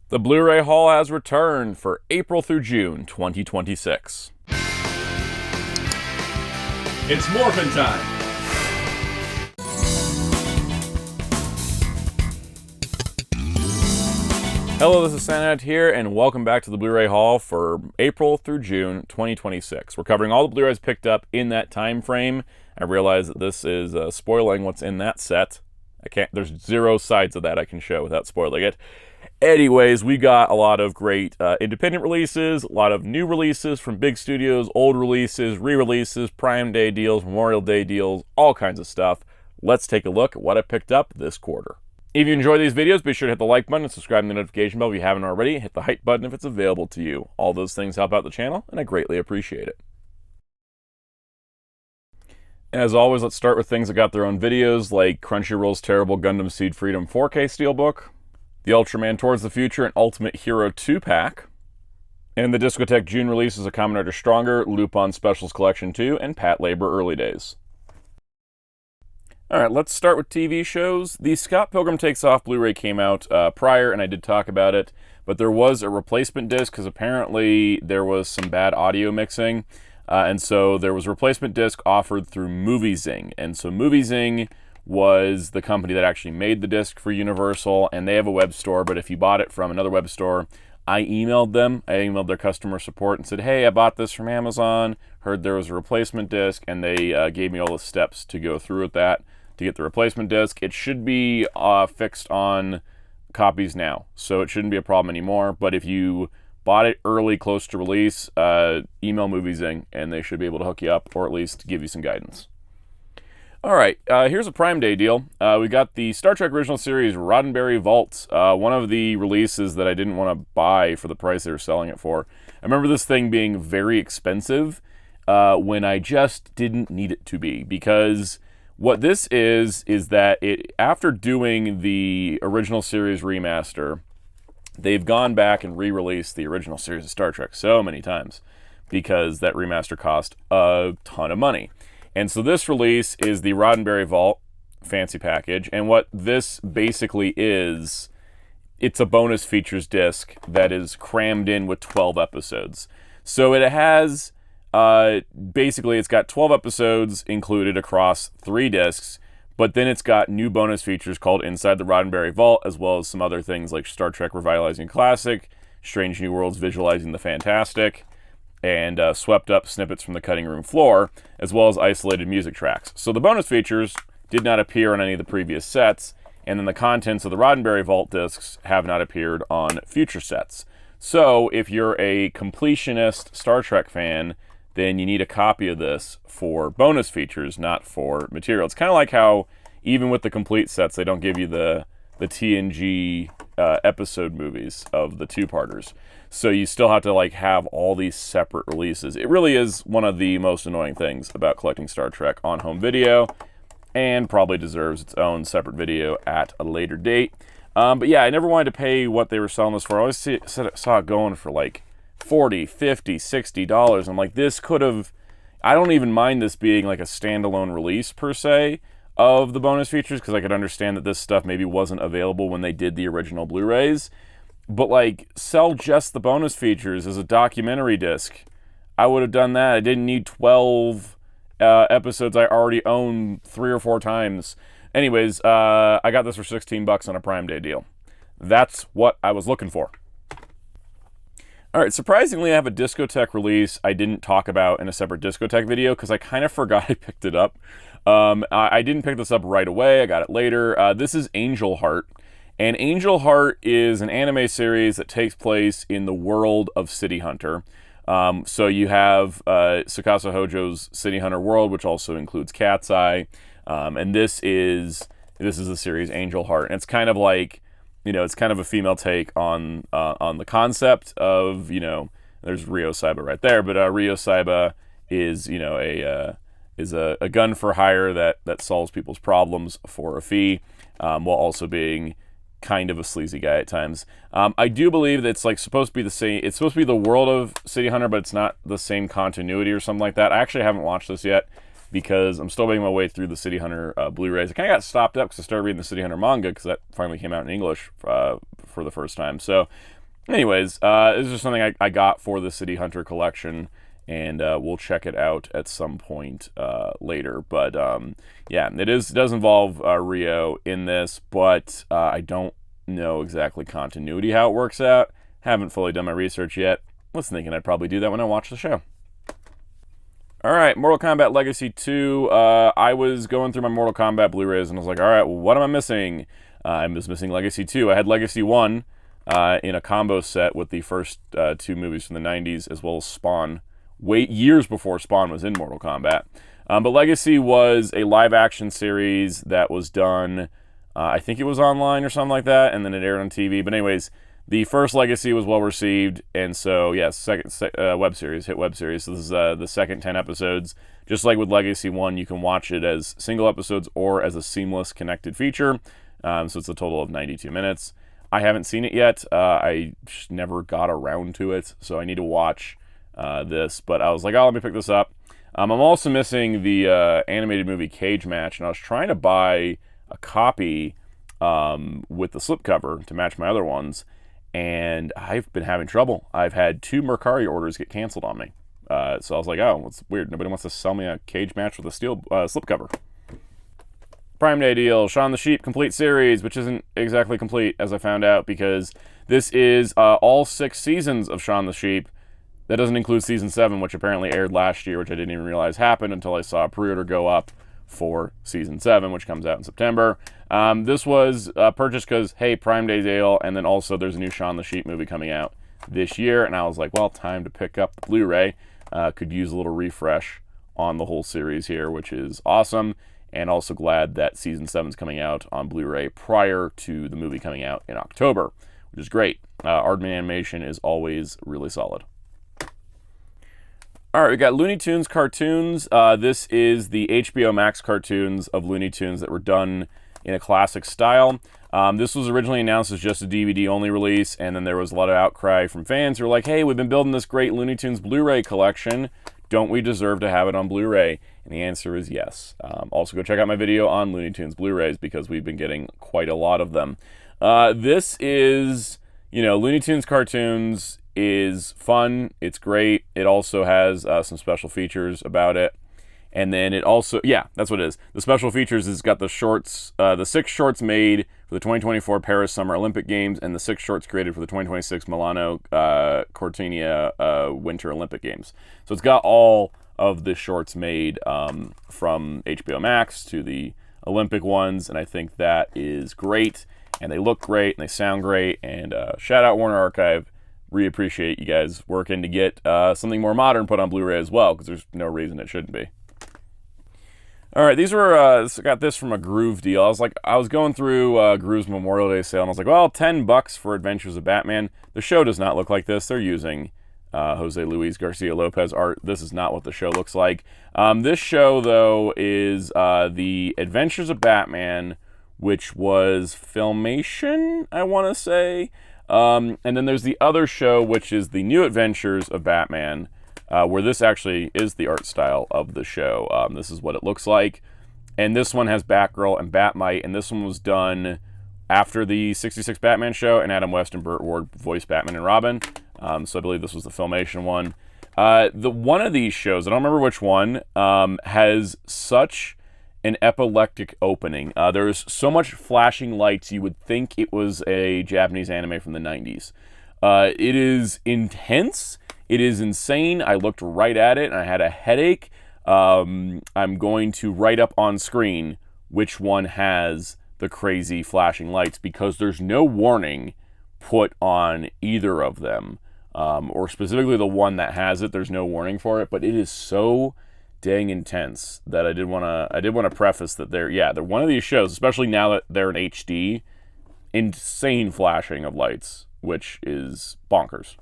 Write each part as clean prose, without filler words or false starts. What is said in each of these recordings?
The Blu-ray haul has returned for April through June 2026. It's morphin' time! Hello, this is Soundout here, and welcome back to the Blu-ray haul for April through June 2026. We're covering all the Blu-rays picked up in that time frame. I realize that this is spoiling what's in that set. There's zero sides of that I can show without spoiling it. Anyways, we got a lot of great independent releases, a lot of new releases from big studios, old releases, re-releases, Prime Day deals, Memorial Day deals, all kinds of stuff. Let's take a look at what I picked up this quarter. If you enjoy these videos, be sure to hit the like button and subscribe to the notification bell if you haven't already. Hit the hype button if it's available to you. All those things help out the channel, and I greatly appreciate it. As always, let's start with things that got their own videos, like Crunchyroll's terrible Gundam Seed Freedom 4K Steelbook, the Ultraman Towards the Future and Ultimate Hero 2-pack, and the Discotek June releases of Kamen Rider Stronger, Lupin Specials Collection 2, and Pat Labor Early Days. Alright, let's start with TV shows. The Scott Pilgrim Takes Off Blu-ray came out prior, and I did talk about it, but there was a replacement disc because apparently there was some bad audio mixing, and so there was a replacement disc offered through MovieZing, and so MovieZing was the company that actually made the disc for Universal, and they have a web store, but if you bought it from another web store, I emailed them. I emailed their customer support and said, hey, I bought this from Amazon, heard there was a replacement disc, and they gave me all the steps to go through with that to get the replacement disc. It should be fixed on copies now, so it shouldn't be a problem anymore, but if you bought it early, close to release, email MovieZing, and they should be able to hook you up, or at least give you some guidance. Alright, here's a Prime Day deal. We got the Star Trek Original Series Roddenberry Vault, one of the releases that I didn't want to buy for the price they were selling it for. I remember this thing being very expensive when I just didn't need it to be, because what this is that after doing the original series remaster, they've gone back and re-released the original series of Star Trek so many times because that remaster cost a ton of money. And so this release is the Roddenberry Vault fancy package, and what this basically is, it's a bonus features disc that is crammed in with 12 episodes. So it has, basically it's got 12 episodes included across 3 discs, but then it's got new bonus features called Inside the Roddenberry Vault, as well as some other things like Star Trek Revitalizing Classic, Strange New Worlds Visualizing the Fantastic, and swept up snippets from the cutting room floor, as well as isolated music tracks. So the bonus features did not appear on any of the previous sets, and then the contents of the Roddenberry Vault discs have not appeared on future sets. So if you're a completionist Star Trek fan, then you need a copy of this for bonus features, not for material. It's kind of like how, even with the complete sets, they don't give you the TNG episode movies of the two-parters. So you still have to have all these separate releases. It really is one of the most annoying things about collecting Star Trek on home video, and probably deserves its own separate video at a later date. But yeah, I never wanted to pay what they were selling this for. I always saw it going for $40, $50, $60. I'm like, this could have... I don't even mind this being a standalone release per se of the bonus features, because I could understand that this stuff maybe wasn't available when they did the original Blu-rays. But sell just the bonus features as a documentary disc. I would have done that. I didn't need 12 episodes I already own 3 or 4 times. Anyways, I got this for $16 on a Prime Day deal. That's what I was looking for. Alright, surprisingly I have a Discotek release I didn't talk about in a separate Discotek video because I kind of forgot I picked it up. I didn't pick this up right away, I got it later. This is Angel Heart. And Angel Heart is an anime series that takes place in the world of City Hunter. So you have Tsukasa Hojo's City Hunter world, which also includes Cat's Eye. And this is the series Angel Heart. And it's kind of it's kind of a female take on the concept of, there's Rio Saiba right there, but Rio Saiba is, a gun for hire that solves people's problems for a fee, while also being kind of a sleazy guy at times. I do believe that it's supposed to be the same. It's supposed to be the world of City Hunter, but it's not the same continuity or something like that. I actually haven't watched this yet because I'm still making my way through the City Hunter Blu-rays. I kind of got stopped up because I started reading the City Hunter manga because that finally came out in English for the first time. So Anyways, this is just something I got for the City Hunter collection, and we'll check it out at some point later. But yeah, it does involve Rio in this, but I don't know exactly continuity how it works out. Haven't fully done my research yet. Was thinking I'd probably do that when I watch the show. All right, Mortal Kombat Legacy 2. I was going through my Mortal Kombat Blu-rays and I was like, all right, well, what am I missing? I was missing Legacy 2. I had Legacy 1 in a combo set with the first two movies from the 90s, as well as Spawn, years before Spawn was in Mortal Kombat. But Legacy was a live-action series that was done, I think it was online or something like that, and then it aired on TV. But anyways, the first Legacy was well-received, and so, yes, second web series, hit web series. So this is the second 10 episodes. Just like with Legacy 1, you can watch it as single episodes or as a seamless connected feature. So it's a total of 92 minutes. I haven't seen it yet. I just never got around to it, so I need to watch this. But I was like, oh, let me pick this up. I'm also missing the animated movie Cage Match, and I was trying to buy a copy with the slipcover to match my other ones, and I've been having trouble. I've had 2 Mercari orders get canceled on me. So I was like, oh, what's weird? Nobody wants to sell me a Cage Match with a steel slipcover. Prime Day deal, Shaun the Sheep complete series, which isn't exactly complete, as I found out, because this is all 6 seasons of Shaun the Sheep. That doesn't include season 7, which apparently aired last year, which I didn't even realize happened until I saw a pre-order go up for season 7, which comes out in September. This was purchased because, hey, Prime Day deal, and then also there's a new Shaun the Sheep movie coming out this year, and I was like, well, time to pick up the Blu-ray. Could use a little refresh on the whole series here, which is awesome. And also glad that season 7 is coming out on Blu-ray prior to the movie coming out in October, which is great. Aardman animation is always really solid. All right, we got Looney Tunes cartoons. This is the HBO Max cartoons of Looney Tunes that were done in a classic style. This was originally announced as just a DVD-only release, and then there was a lot of outcry from fans who were like, hey, we've been building this great Looney Tunes Blu-ray collection. Don't we deserve to have it on Blu-ray? And the answer is yes. Also, go check out my video on Looney Tunes Blu-rays because we've been getting quite a lot of them. This is, Looney Tunes cartoons is fun. It's great. It also has some special features about it. And then it also, yeah, that's what it is. The special features is got the shorts, the 6 shorts made for the 2024 Paris Summer Olympic Games and the 6 shorts created for the 2026 Milano Cortina Winter Olympic Games. So it's got all of the shorts made from HBO Max to the Olympic ones, and I think that is great. And they look great, and they sound great. And shout out Warner Archive. Really appreciate you guys working to get something more modern put on Blu-ray as well, because there's no reason it shouldn't be. All right, these were, I got this from a Groove deal. I was going through Groove's Memorial Day sale, and I was like, well, $10 for Adventures of Batman. The show does not look like this. They're using Jose Luis Garcia Lopez art. This is not what the show looks like. This show, though, is the Adventures of Batman, which was Filmation, I want to say. And then there's the other show, which is the New Adventures of Batman, where this actually is the art style of the show. This is what it looks like. And this one has Batgirl and Batmite, and this one was done after the 66 Batman show, and Adam West and Burt Ward voiced Batman and Robin. So I believe this was the Filmation one. One of these shows, I don't remember which one, has such an epileptic opening. There's so much flashing lights, you would think it was a Japanese anime from the 90s. It is intense. It is insane. I looked right at it and I had a headache. I'm going to write up on screen which one has the crazy flashing lights because there's no warning put on either of them. Or specifically the one that has it, there's no warning for it, but it is so dang intense that I did want to preface that they're one of these shows, especially now that they're in HD, insane flashing of lights, which is bonkers.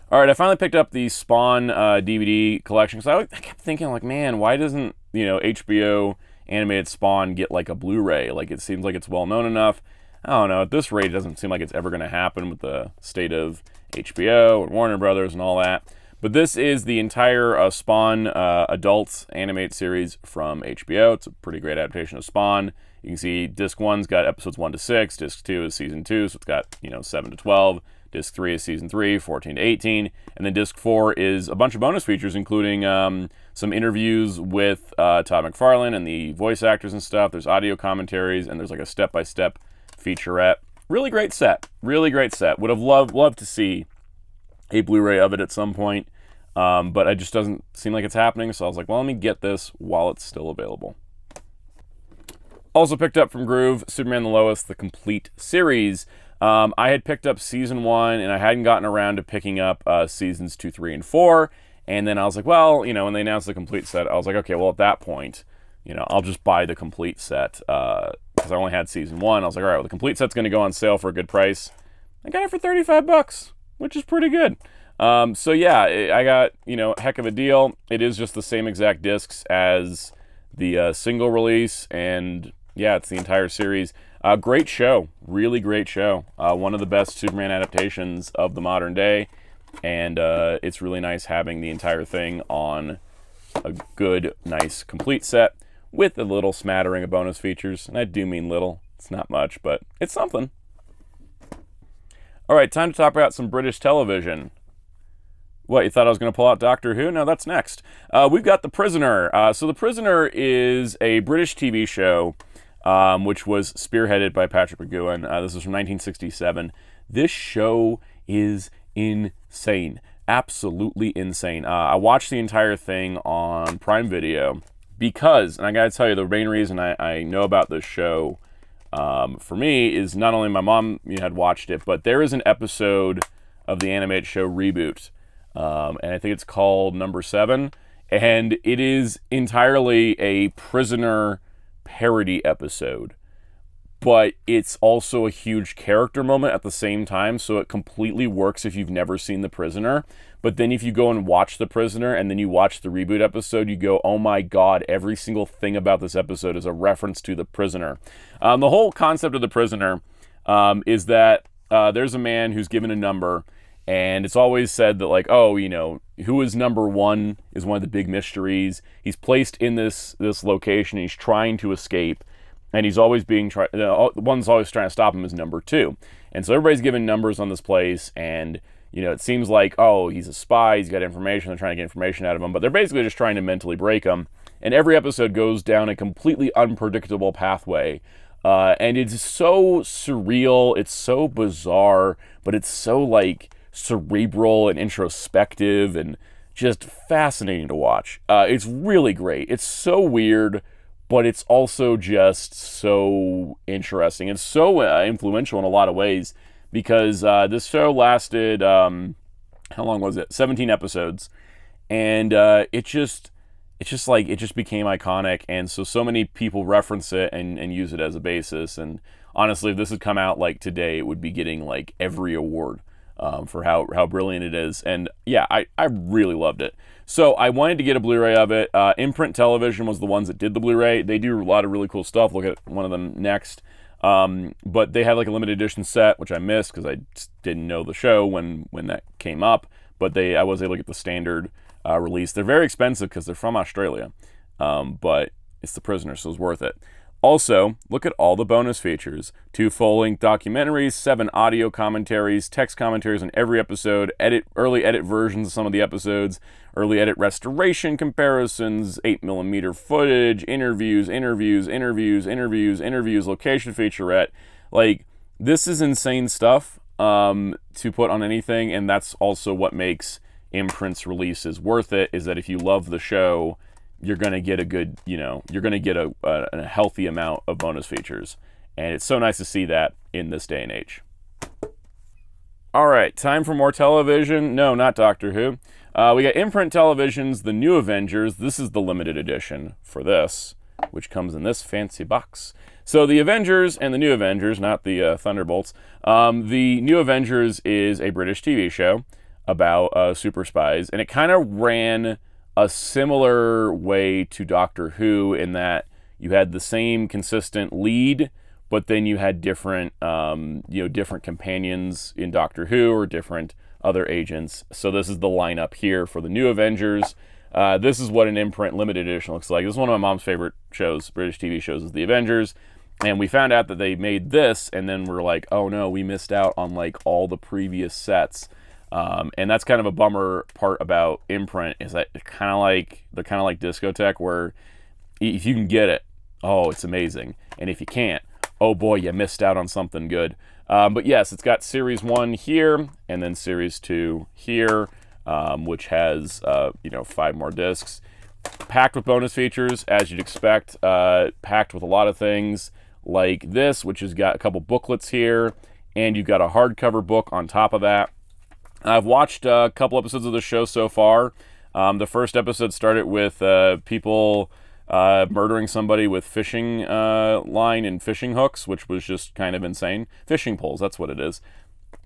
All right, I finally picked up the Spawn DVD collection because I kept thinking, like, man, why doesn't HBO animated Spawn get like a Blu-ray? Like, it seems like it's well known enough. I don't know. At this rate, it doesn't seem like it's ever going to happen with the state of HBO and Warner Brothers and all that. But this is the entire Spawn adult animated series from HBO. It's a pretty great adaptation of Spawn. You can see disc 1's got episodes 1 to 6, disc 2 is season 2, so it's got, 7 to 12, disc 3 is season 3, 14 to 18, and then disc 4 is a bunch of bonus features, including some interviews with Todd McFarlane and the voice actors and stuff. There's audio commentaries, and there's like a step-by-step featurette. Really great set. Really great set. Would have loved to see a Blu-ray of it at some point, but it just doesn't seem like it's happening, so I was like, well, let me get this while it's still available. Also picked up from Groove, Superman and Lois, the complete series. I had picked up season 1, and I hadn't gotten around to picking up seasons 2, 3, and 4, and then I was like, well, when they announced the complete set, I was like, okay, well, at that point, I'll just buy the complete set, because I only had season 1. I was like, all right, well, the complete set's going to go on sale for a good price. I got it for $35, which is pretty good. So yeah, I got, a heck of a deal. It is just the same exact discs as the single release, and yeah, it's the entire series. Great show, really great show. One of the best Superman adaptations of the modern day, and it's really nice having the entire thing on a good, nice, complete set with a little smattering of bonus features. And I do mean little. It's not much, but it's something. All right, time to talk about some British television. What, you thought I was going to pull out Doctor Who? No, that's next. We've got The Prisoner. So The Prisoner is a British TV show which was spearheaded by Patrick McGowan. This is from 1967. This show is insane. Absolutely insane. I watched the entire thing on Prime Video because, and I gotta tell you, the main reason I know about this show for me is not only my mom had watched it, but there is an episode of the animated show Reboot, and I think it's called Number 7, and it is entirely a prisoner parody episode, but it's also a huge character moment at the same time, so it completely works if you've never seen The Prisoner. But then if you go and watch The Prisoner and then you watch the Reboot episode, you go, oh my god, every single thing about this episode is a reference to The Prisoner. The whole concept of The Prisoner is that there's a man who's given a number, and it's always said that, like, oh, who is number 1 is one of the big mysteries. He's placed in this location, he's trying to escape, and he's always the one's always trying to stop him is number 2. And so everybody's given numbers on this place, and, it seems like, oh, he's a spy, he's got information, they're trying to get information out of him, but they're basically just trying to mentally break him. And every episode goes down a completely unpredictable pathway. And it's so surreal, it's so bizarre, but it's so, like, cerebral and introspective and just fascinating to watch. It's really great. It's so weird, but it's also just so interesting. It's so influential in a lot of ways because this show lasted, how long was it? 17 episodes. And it just became iconic. And so many people reference it and use it as a basis. And honestly, if this had come out like today, it would be getting like every award. For how brilliant it is. And yeah, I really loved it. So I wanted to get a Blu-ray of it. Imprint Television was the ones that did the Blu-ray. They do a lot of really cool stuff. Look at one of them next. But they had like a limited edition set, which I missed because I just didn't know the show when that came up. But I was able to get the standard release. They're very expensive because they're from Australia. But it's The Prisoner, so it's worth it. Also, look at all the bonus features. 2 full-length documentaries, 7 audio commentaries, text commentaries on every episode, early edit versions of some of the episodes, early edit restoration comparisons, 8mm footage, interviews, location featurette. Like, this is insane stuff to put on anything, and that's also what makes Imprint's releases worth it, is that if you love the show, you're going to get a good, you're going to get a healthy amount of bonus features. And it's so nice to see that in this day and age. All right, time for more television. No, not Doctor Who. We got Imprint Television's The New Avengers. This is the limited edition for this, which comes in this fancy box. So the Avengers and the New Avengers, not the Thunderbolts. The New Avengers is a British TV show about super spies, and it kind of ran a similar way to Doctor Who in that you had the same consistent lead, but then you had different, different companions in Doctor Who or different other agents. So this is the lineup here for the New Avengers. This is what an Imprint limited edition looks like. This is one of my mom's favorite shows, British TV shows, is the Avengers. And we found out that they made this, and then we're like, oh no, we missed out on like all the previous sets. And that's kind of a bummer part about Imprint, is that they're kind of like Discotek, where if you can get it, oh, it's amazing. And if you can't, oh boy, you missed out on something good. But yes, it's got Series 1 here, and then Series 2 here, which has 5 more discs. Packed with bonus features, as you'd expect. Packed with a lot of things like this, which has got a couple booklets here, and you've got a hardcover book on top of that. I've watched a couple episodes of the show so far. The first episode started with people murdering somebody with fishing line and fishing hooks, which was just kind of insane. Fishing poles, that's what it is.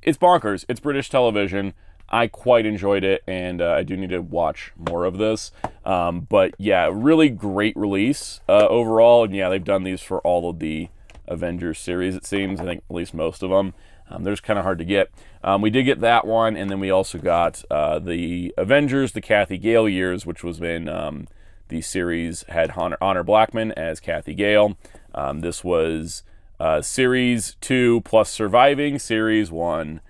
It's bonkers. It's British television. I quite enjoyed it, and I do need to watch more of this. But yeah, really great release overall. And yeah, they've done these for all of the Avengers series, it seems. I think at least most of them. They're just kind of hard to get. We did get that one, and then we also got the Avengers, the Kathy Gale years, which was when the series had Honor Blackman as Kathy Gale. This was Series 2 plus Surviving Series 1.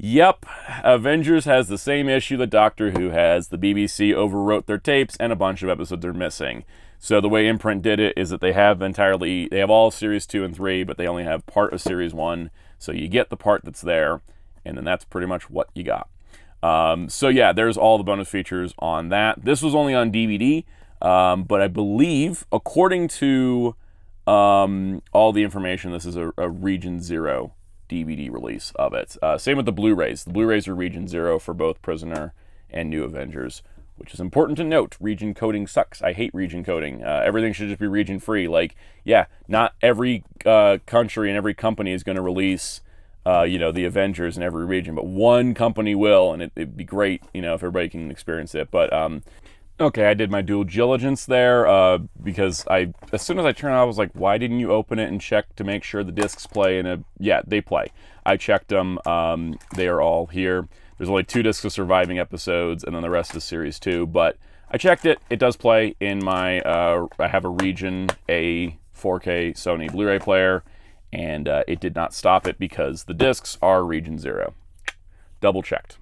Yep, Avengers has the same issue that Doctor Who has. The BBC overwrote their tapes, and a bunch of episodes are missing. So the way Imprint did it is that they have all Series 2 and 3, but they only have part of Series 1. So you get the part that's there, and then that's pretty much what you got. So yeah, there's all the bonus features on that. This was only on DVD, but I believe, according to all the information, this is a Region 0 DVD release of it. Same with the Blu-rays. The Blu-rays are Region 0 for both Prisoner and New Avengers, which is important to note. Region coding sucks. I hate region coding. Everything should just be region free. Like, yeah, not every country and every company is going to release, the Avengers in every region, but one company will, and it'd be great, if everybody can experience it. But okay, I did my due diligence there because as soon as I turned it on, I was like, why didn't you open it and check to make sure the discs play? And yeah, they play. I checked them. They are all here. There's only 2 discs of surviving episodes, and then the rest is Series 2. But I checked it. It does play in my... I have a Region A 4K Sony Blu-ray player, and it did not stop it because the discs are Region 0. Double checked.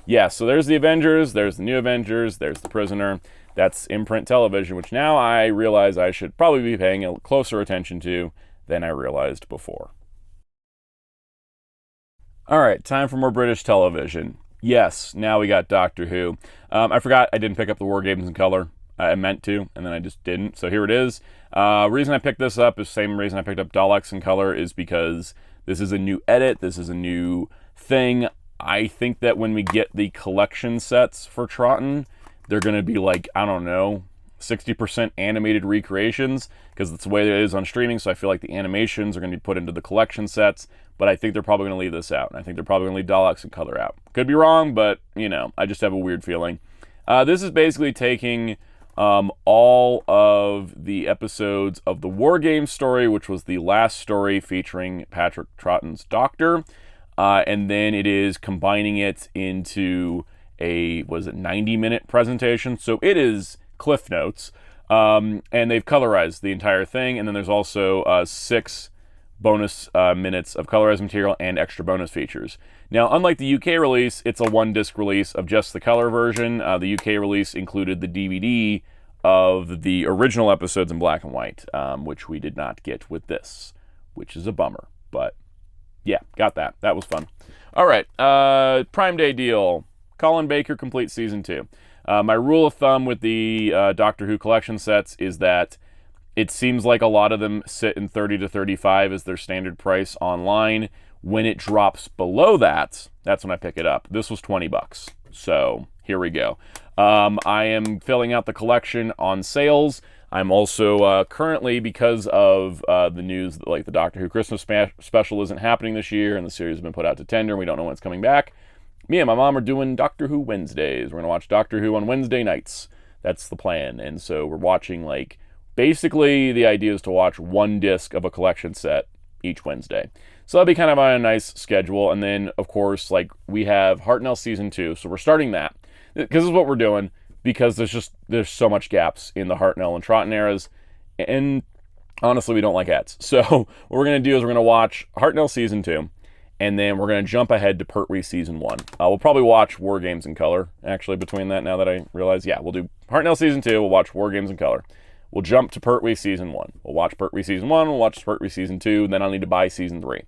Yeah, so there's the Avengers, there's the New Avengers, there's the Prisoner. That's Imprint television, which now I realize I should probably be paying a closer attention to than I realized before. All right, time for more British television. Yes, now we got Doctor Who. I forgot I didn't pick up the War Games in color. I meant to, and then I just didn't. So here it is. Reason I picked this up is the same reason I picked up Daleks in color, is because this is a new edit. This is a new thing. I think that when we get the collection sets for Troughton, they're going to be like, I don't know, 60% animated recreations, because that's the way it is on streaming. So I feel like the animations are going to be put into the collection sets, but I think they're probably going to leave this out. And I think they're probably going to leave Daleks in color out. Could be wrong, but, I just have a weird feeling. This is basically taking all of the episodes of the War Games story, which was the last story featuring Patrick Troughton's Doctor, and then it is combining it into a 90-minute presentation. So it is Cliff Notes, and they've colorized the entire thing, and then there's also 6 bonus minutes of colorized material and extra bonus features. Now, unlike the UK release, it's a 1-disc release of just the color version. The UK release included the DVD of the original episodes in black and white, which we did not get with this, which is a bummer. But yeah, got that. That was fun. All right, Prime Day deal. Colin Baker Complete Season 2. My rule of thumb with the Doctor Who collection sets is that it seems like a lot of them sit in 30 to 35 as their standard price online. When it drops below that, that's when I pick it up. This was $20. So here we go. I am filling out the collection on sales. I'm also currently, because of the news that like the Doctor Who Christmas special isn't happening this year, and the series has been put out to tender, and we don't know when it's coming back. Me and my mom are doing Doctor Who Wednesdays. We're going to watch Doctor Who on Wednesday nights. That's the plan. And so we're watching, basically the idea is to watch 1 disc of a collection set each Wednesday. So that'll be kind of on a nice schedule. And then, of course, we have Hartnell Season 2. So we're starting that. Because this is what we're doing. Because there's so much gaps in the Hartnell and Troughton eras. And honestly, we don't like ads. So what we're going to do is we're going to watch Hartnell Season 2, and then we're going to jump ahead to Pertwee Season 1. We'll probably watch War Games in color, actually, between that, now that I realize. Yeah, we'll do Hartnell Season 2, we'll watch War Games in color. We'll jump to Pertwee Season 1. We'll watch Pertwee Season 1, we'll watch Pertwee Season 2, and then I'll need to buy Season 3.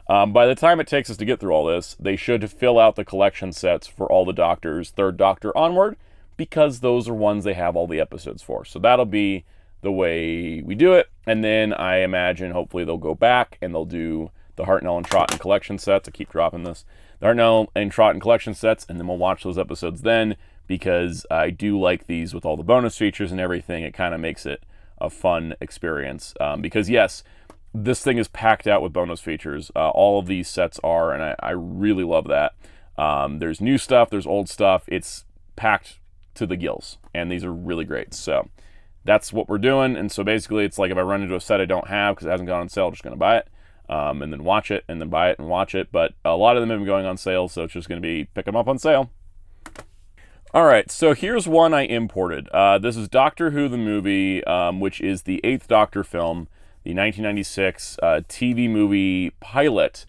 By the time it takes us to get through all this, they should fill out the collection sets for all the Doctors, 3rd Doctor onward, because those are ones they have all the episodes for. So that'll be the way we do it. And then I imagine hopefully they'll go back and they'll do the Hartnell and Troughton collection sets. I keep dropping this. The Hartnell and Troughton collection sets, and then we'll watch those episodes then, because I do like these with all the bonus features and everything. It kind of makes it a fun experience. Because yes, this thing is packed out with bonus features. All of these sets are, and I really love that. There's new stuff, there's old stuff. It's packed to the gills, and these are really great. So that's what we're doing. And so basically it's like if I run into a set I don't have because it hasn't gone on sale, I'm just going to buy it, and then watch it, and then buy it and watch it. But a lot of them have been going on sale, so it's just going to be pick them up on sale. All right, so here's one I imported. This is Doctor Who the movie, which is the 8th Doctor film, the 1996 TV movie pilot,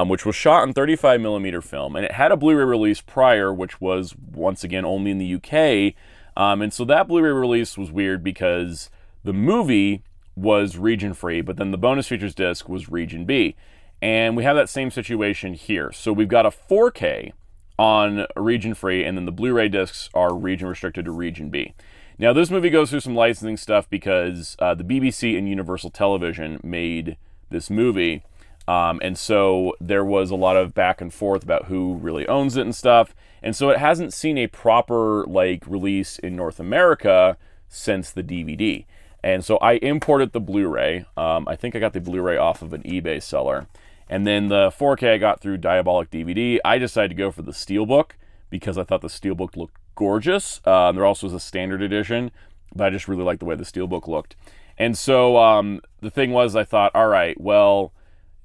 which was shot on 35mm film. And it had a Blu-ray release prior, which was, once again, only in the UK. And so that Blu-ray release was weird because the movie was region free, but then the bonus features disc was region B. And we have that same situation here. So we've got a 4K on region free, and then the Blu-ray discs are region restricted to region B. Now this movie goes through some licensing stuff because the BBC and Universal Television made this movie. And so there was a lot of back and forth about who really owns it and stuff. And so it hasn't seen a proper release in North America since the DVD. And so I imported the Blu-ray. I think I got the Blu-ray off of an eBay seller. And then the 4K I got through Diabolic DVD. I decided to go for the Steelbook because I thought the Steelbook looked gorgeous. There also was a standard edition, but I just really liked the way the Steelbook looked. And so the thing was, I thought, all right, well,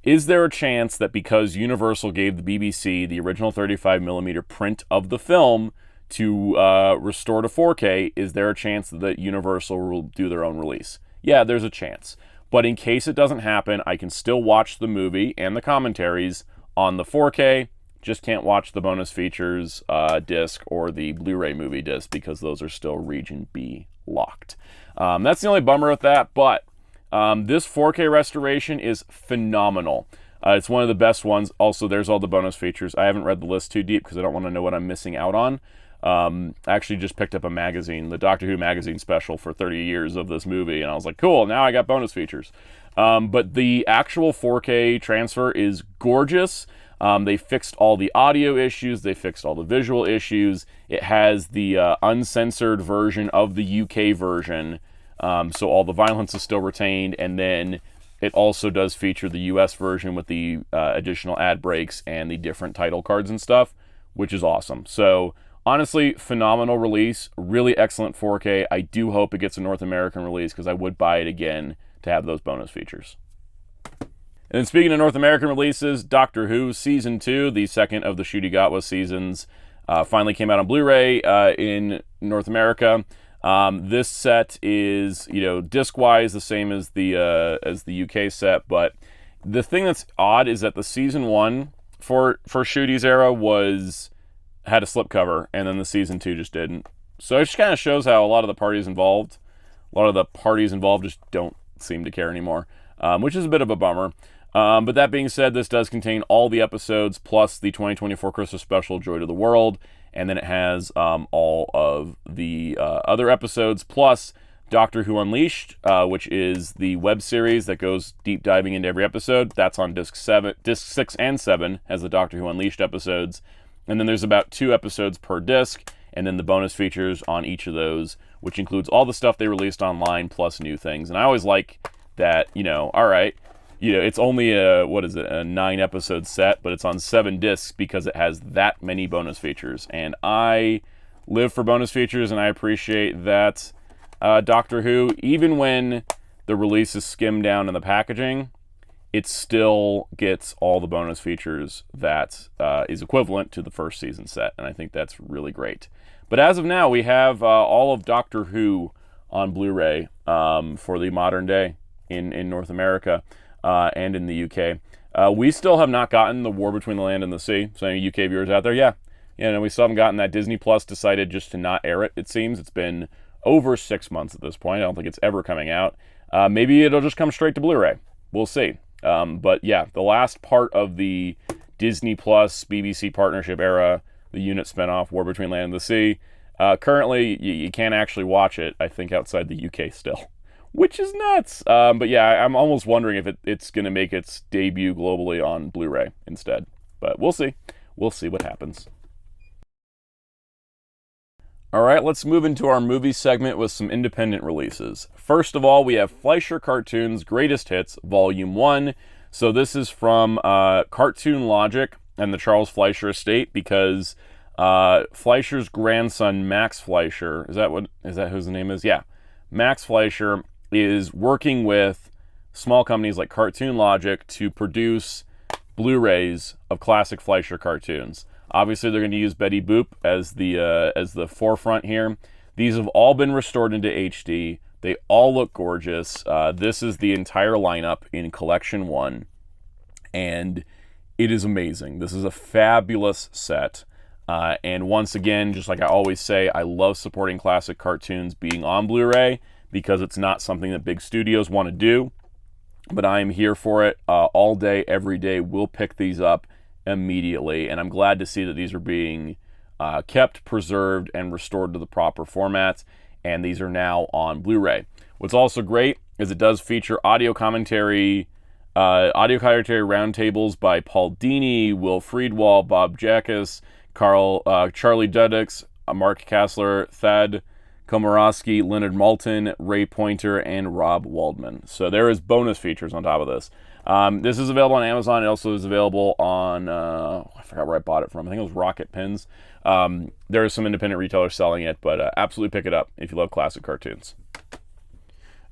is there a chance that because Universal gave the BBC the original 35mm print of the film to restore to 4K, is there a chance that Universal will do their own release? Yeah, there's a chance. But in case it doesn't happen, I can still watch the movie and the commentaries on the 4K, just can't watch the bonus features disc or the Blu-ray movie disc because those are still region B locked. That's the only bummer with that, but this 4K restoration is phenomenal. It's one of the best ones. Also, there's all the bonus features. I haven't read the list too deep because I don't want to know what I'm missing out on. I actually just picked up a magazine, the Doctor Who magazine special for 30 years of this movie, and I was like, cool, now I got bonus features. But the actual 4K transfer is gorgeous. They fixed all the audio issues. They fixed all the visual issues. It has the uncensored version of the UK version, so all the violence is still retained, and then it also does feature the US version with the additional ad breaks and the different title cards and stuff, which is awesome. So honestly, phenomenal release, really excellent 4K. I do hope it gets a North American release because I would buy it again to have those bonus features. And then speaking of North American releases, Doctor Who Season 2, the second of the Shudigatwa seasons, finally came out on Blu-ray in North America. This set is, disc-wise the same as the UK set, but the thing that's odd is that the Season 1 for Shudi's era had a slipcover, and then the Season 2 just didn't. So it just kind of shows how a lot of the parties involved just don't seem to care anymore, which is a bit of a bummer. But that being said, this does contain all the episodes plus the 2024 Christmas special, Joy to the World, and then it has all of the other episodes plus Doctor Who Unleashed, which is the web series that goes deep diving into every episode. That's on disc 6 and 7 has the Doctor Who Unleashed episodes. And then there's about 2 episodes per disc, and then the bonus features on each of those, which includes all the stuff they released online plus new things. And I always like that, all right, it's only a 9-episode set, but it's on 7 discs because it has that many bonus features. And I live for bonus features, and I appreciate that Doctor Who, even when the release is skimmed down in the packaging, it still gets all the bonus features that is equivalent to the first season set, and I think that's really great. But as of now, we have all of Doctor Who on Blu-ray for the modern day in North America and in the UK. We still have not gotten The War Between the Land and the Sea. So any UK viewers out there, yeah. Yeah, no, we still haven't gotten that. Disney Plus decided just to not air it, it seems. It's been over 6 months at this point. I don't think it's ever coming out. Maybe it'll just come straight to Blu-ray. We'll see. But yeah, the last part of the Disney Plus BBC partnership era, the unit spinoff, War Between Land and the Sea, currently you can't actually watch it, I think, outside the UK still, which is nuts. But yeah, I'm almost wondering if it's going to make its debut globally on Blu-ray instead. But we'll see. We'll see what happens. All right, let's move into our movie segment with some independent releases. First of all, we have Fleischer Cartoons Greatest Hits, Volume 1. So this is from Cartoon Logic and the Charles Fleischer estate, because Fleischer's grandson, Max Fleischer, is that whose name is? Yeah. Max Fleischer is working with small companies like Cartoon Logic to produce Blu-rays of classic Fleischer cartoons. Obviously, they're going to use Betty Boop as the forefront here. These have all been restored into HD. They all look gorgeous. This is the entire lineup in Collection 1, and it is amazing. This is a fabulous set. And once again, just like I always say, I love supporting classic cartoons being on Blu-ray because it's not something that big studios want to do. But I am here for it all day, every day. We'll pick these up immediately, and I'm glad to see that these are being kept, preserved, and restored to the proper formats, and these are now on Blu-ray. What's also great is it does feature audio commentary roundtables by Paul Dini, Will Friedwald, Bob Jackas, Charlie Dudix, Mark Kassler, Thad Komorowski, Leonard Maltin, Ray Pointer, and Rob Waldman. So there is bonus features on top of this. This is available on Amazon. It also is available on, I forgot where I bought it from. I think it was Rocket Pins. There are some independent retailers selling it, but absolutely pick it up if you love classic cartoons.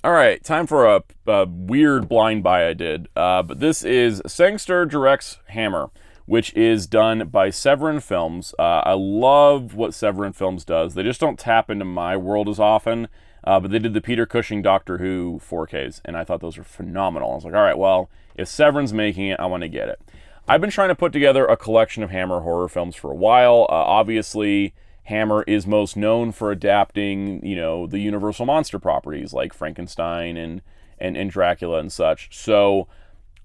All right, time for a weird blind buy I did. But this is Sangster Directs Hammer, which is done by Severin Films. I love what Severin Films does. They just don't tap into my world as often. But they did the Peter Cushing Doctor Who 4Ks, and I thought those were phenomenal. I was like, all right, well, if Severin's making it, I want to get it. I've been trying to put together a collection of Hammer horror films for a while. Obviously, Hammer is most known for adapting, the Universal monster properties like Frankenstein and Dracula and such. So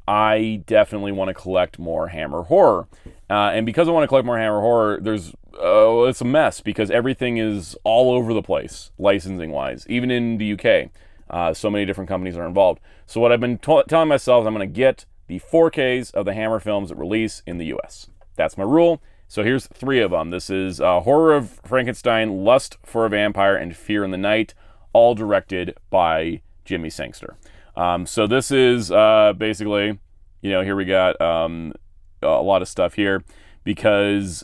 I definitely want to collect more Hammer horror. And because I want to collect more Hammer horror, it's a mess because everything is all over the place, licensing-wise, even in the UK. So many different companies are involved. So what I've been telling myself is I'm going to get the 4Ks of the Hammer films that release in the US. That's my rule. So here's 3 of them. This is Horror of Frankenstein, Lust for a Vampire, and Fear in the Night, all directed by Jimmy Sangster. So this is basically, here we got a lot of stuff here because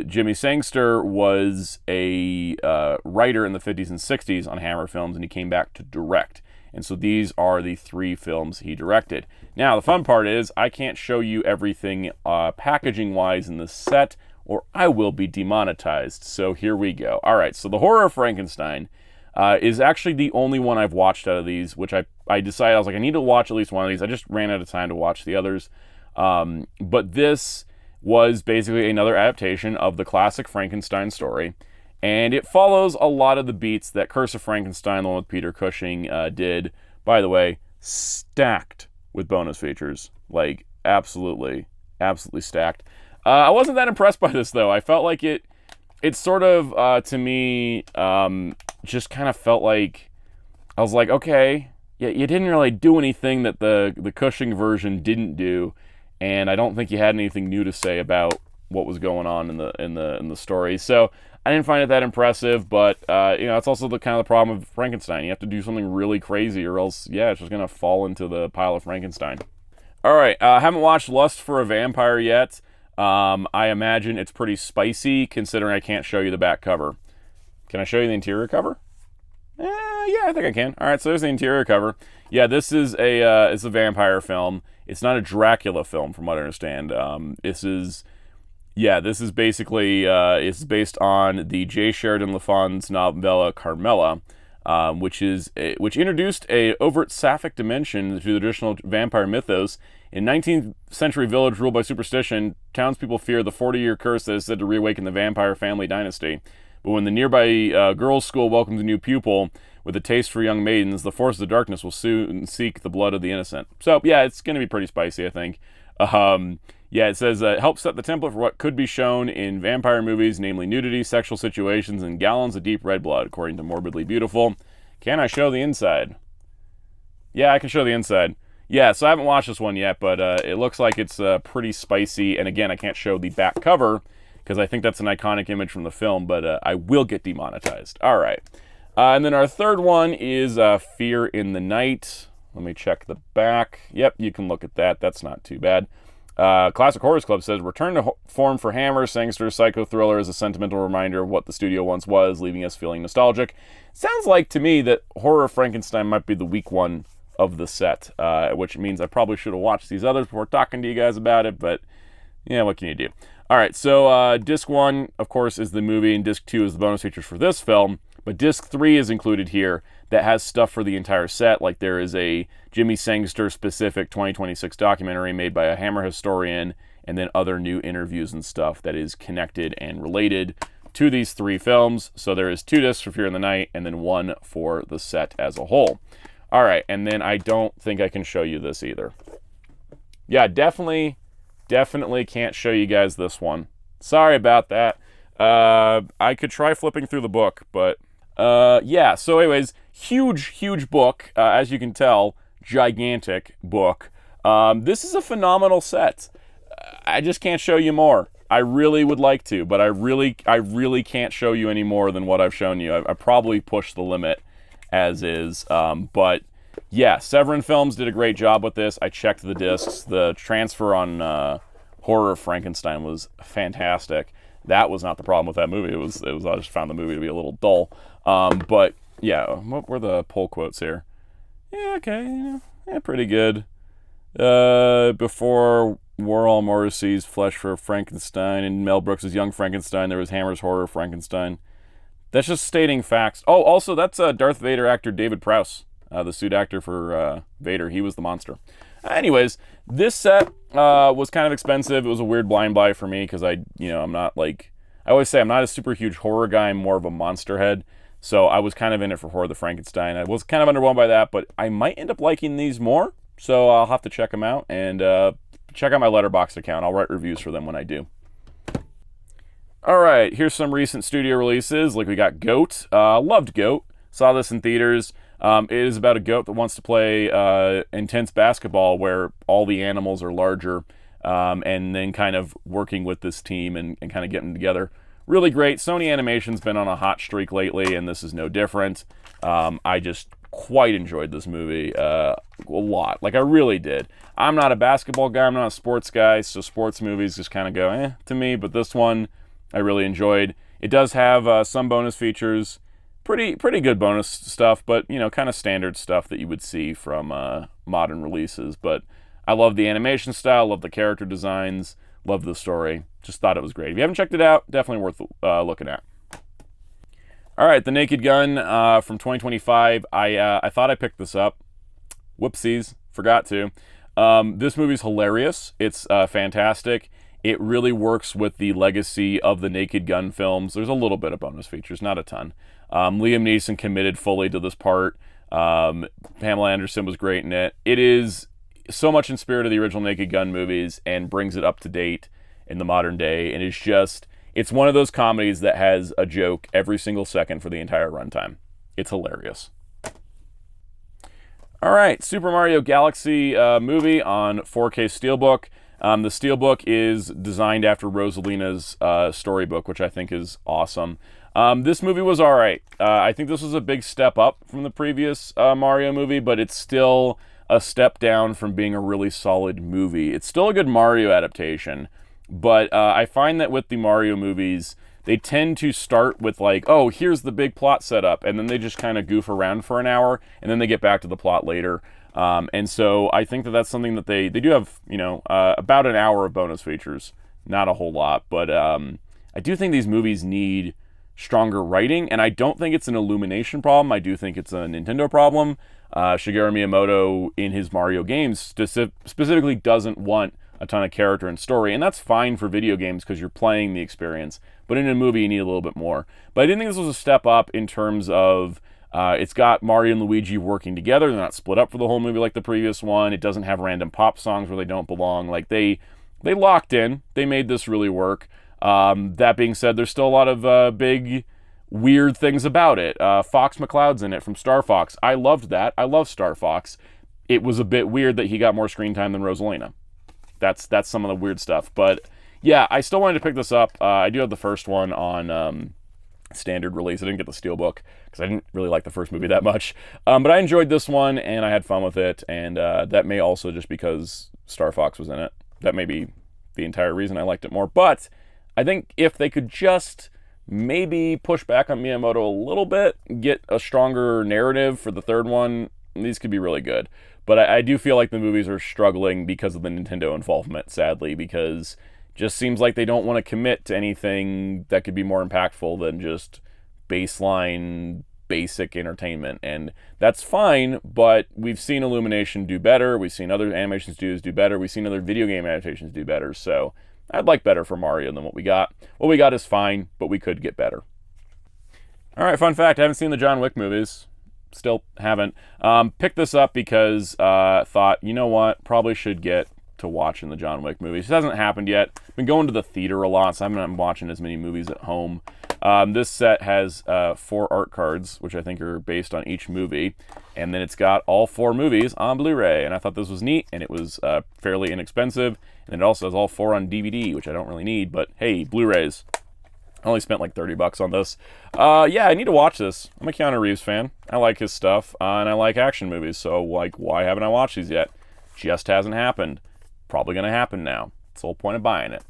Jimmy Sangster was a writer in the 50s and 60s on Hammer films, and he came back to direct. And so these are the 3 films he directed. Now, the fun part is I can't show you everything packaging-wise in the set, or I will be demonetized. So here we go. All right, so The Horror of Frankenstein is actually the only one I've watched out of these, which I decided, I was like, I need to watch at least one of these. I just ran out of time to watch the others. But this was basically another adaptation of the classic Frankenstein story. And it follows a lot of the beats that Curse of Frankenstein, the one with Peter Cushing, did. By the way, stacked with bonus features. Like, absolutely stacked. I wasn't that impressed by this, though. I felt like it sort of, to me, just kind of felt like, I was like, okay, yeah, you didn't really do anything that the Cushing version didn't do, and I don't think you had anything new to say about what was going on in the story. So I didn't find it that impressive, but it's also the kind of the problem of Frankenstein. You have to do something really crazy, or else, yeah, it's just gonna fall into the pile of Frankenstein. All right, I haven't watched Lust for a Vampire yet. I imagine it's pretty spicy, considering I can't show you the back cover. Can I show you the interior cover? Yeah, I think I can. All right, so there's the interior cover. Yeah, this is it's a vampire film. It's not a Dracula film, from what I understand. This is basically it's based on the J. Sheridan Le Fon's novella Carmela, which introduced a overt sapphic dimension to the traditional vampire mythos. In 19th century village ruled by superstition, townspeople fear the 40-year curse that is said to reawaken the vampire family dynasty. But when the nearby girls' school welcomes a new pupil with a taste for young maidens, the forces of darkness will soon seek the blood of the innocent. So, yeah, it's going to be pretty spicy, I think. Yeah, it says, it helps set the template for what could be shown in vampire movies, namely nudity, sexual situations, and gallons of deep red blood, according to Morbidly Beautiful. Can I show the inside? Yeah, I can show the inside. Yeah, so I haven't watched this one yet, but it looks like it's pretty spicy. And again, I can't show the back cover, because I think that's an iconic image from the film, but I will get demonetized. All right. And then our third one is Fear in the Night. Let me check the back. Yep, you can look at that. That's not too bad. Classic Horrors Club says, return to form for Hammer, Sangster, Psycho Thriller is a sentimental reminder of what the studio once was, leaving us feeling nostalgic. Sounds like to me that Horror of Frankenstein might be the weak one of the set, which means I probably should have watched these others before talking to you guys about it, but yeah, what can you do? All right, so Disc 1, of course, is the movie, and Disc 2 is the bonus features for this film, but Disc 3 is included here that has stuff for the entire set, like there is a Jimmy Sangster-specific 2026 documentary made by a Hammer historian, and then other new interviews and stuff that is connected and related to these 3 films. So there is 2 discs for Fear in the Night, and then 1 for the set as a whole. All right, and then I don't think I can show you this either. Yeah, definitely can't show you guys this one. Sorry about that. I could try flipping through the book, but yeah. So anyways, huge book. As you can tell, gigantic book. This is a phenomenal set. I just can't show you more. I really would like to, but I really can't show you any more than what I've shown you. I probably pushed the limit as is. But yeah, Severin Films did a great job with this. I checked the discs. The transfer on Horror of Frankenstein was fantastic. That was not the problem with that movie. It was I just found the movie to be a little dull. But yeah, what were the poll quotes here? Yeah, okay, yeah, pretty good. Before Warhol Morrissey's Flesh for Frankenstein and Mel Brooks' Young Frankenstein, there was Hammer's Horror of Frankenstein. That's just stating facts. Oh, also, that's Darth Vader actor David Prowse, the suit actor for Vader. He was the monster. Anyways, this set was kind of expensive. It was a weird blind buy for me because I'm not like, I always say I'm not a super huge horror guy. I'm more of a monster head. So I was kind of in it for Horror of the Frankenstein. I was kind of underwhelmed by that, but I might end up liking these more. So I'll have to check them out and check out my Letterboxd account. I'll write reviews for them when I do. All right, here's some recent studio releases. Like we got Goat. Loved Goat. Saw this in theaters. It is about a goat that wants to play intense basketball where all the animals are larger, and then kind of working with this team and kind of getting together. Really great. Sony Animation's been on a hot streak lately, and this is no different. I just quite enjoyed this movie a lot. Like, I really did. I'm not a basketball guy. I'm not a sports guy, so sports movies just kind of go to me. But this one, I really enjoyed. It does have some bonus features. Pretty good bonus stuff, but, kind of standard stuff that you would see from modern releases. But I love the animation style, love the character designs, love the story. Just thought it was great. If you haven't checked it out, definitely worth looking at. All right, The Naked Gun from 2025. I thought I picked this up. Whoopsies, forgot to. This movie's hilarious. It's fantastic. It really works with the legacy of the Naked Gun films. There's a little bit of bonus features, not a ton. Liam Neeson committed fully to this part. Pamela Anderson was great in it. It is so much in spirit of the original Naked Gun movies and brings it up to date in the modern day. And it's one of those comedies that has a joke every single second for the entire runtime. It's hilarious. All right, Super Mario Galaxy movie on 4K Steelbook. The Steelbook is designed after Rosalina's storybook, which I think is awesome. This movie was all right. I think this was a big step up from the previous Mario movie, but it's still a step down from being a really solid movie. It's still a good Mario adaptation, but I find that with the Mario movies, they tend to start with like, oh, here's the big plot setup, and then they just kind of goof around for an hour, and then they get back to the plot later. And so I think that that's something that they do have, about an hour of bonus features. Not a whole lot, but I do think these movies need stronger writing, and I don't think it's an Illumination problem. I do think it's a Nintendo problem. Shigeru Miyamoto, in his Mario games, specifically doesn't want a ton of character and story, and that's fine for video games because you're playing the experience, but in a movie you need a little bit more. But I didn't think this was a step up in terms of it's got Mario and Luigi working together. They're not split up for the whole movie like the previous one. It doesn't have random pop songs where they don't belong. Like, they locked in. They made this really work. That being said, there's still a lot of big weird things about it. Fox McCloud's in it from Star Fox. I loved that. I love Star Fox. It was a bit weird that he got more screen time than Rosalina. That's some of the weird stuff. But yeah, I still wanted to pick this up. I do have the first one on standard release. I didn't get the Steelbook because I didn't really like the first movie that much. But I enjoyed this one, and I had fun with it. And that may also just because Star Fox was in it. That may be the entire reason I liked it more. But I think if they could just maybe push back on Miyamoto a little bit, get a stronger narrative for the third one, these could be really good. But I do feel like the movies are struggling because of the Nintendo involvement, sadly, because it just seems like they don't want to commit to anything that could be more impactful than just baseline, basic entertainment. And that's fine, but we've seen Illumination do better. We've seen other animation studios do better. We've seen other video game adaptations do better. So I'd like better for Mario than what we got. What we got is fine, but we could get better. All right, fun fact, I haven't seen the John Wick movies. Still haven't. Picked this up because thought, you know what, probably should get to watching the John Wick movies. It hasn't happened yet. Been going to the theater a lot, so I haven't been watching as many movies at home. This set has 4 art cards, which I think are based on each movie, and then it's got all 4 movies on Blu-ray, and I thought this was neat, and it was fairly inexpensive, and it also has all 4 on DVD, which I don't really need, but hey, Blu-rays. I only spent like $30 on this. Yeah, I need to watch this. I'm a Keanu Reeves fan. I like his stuff, and I like action movies, so like, why haven't I watched these yet? Just hasn't happened. Probably gonna happen now. That's the whole point of buying it.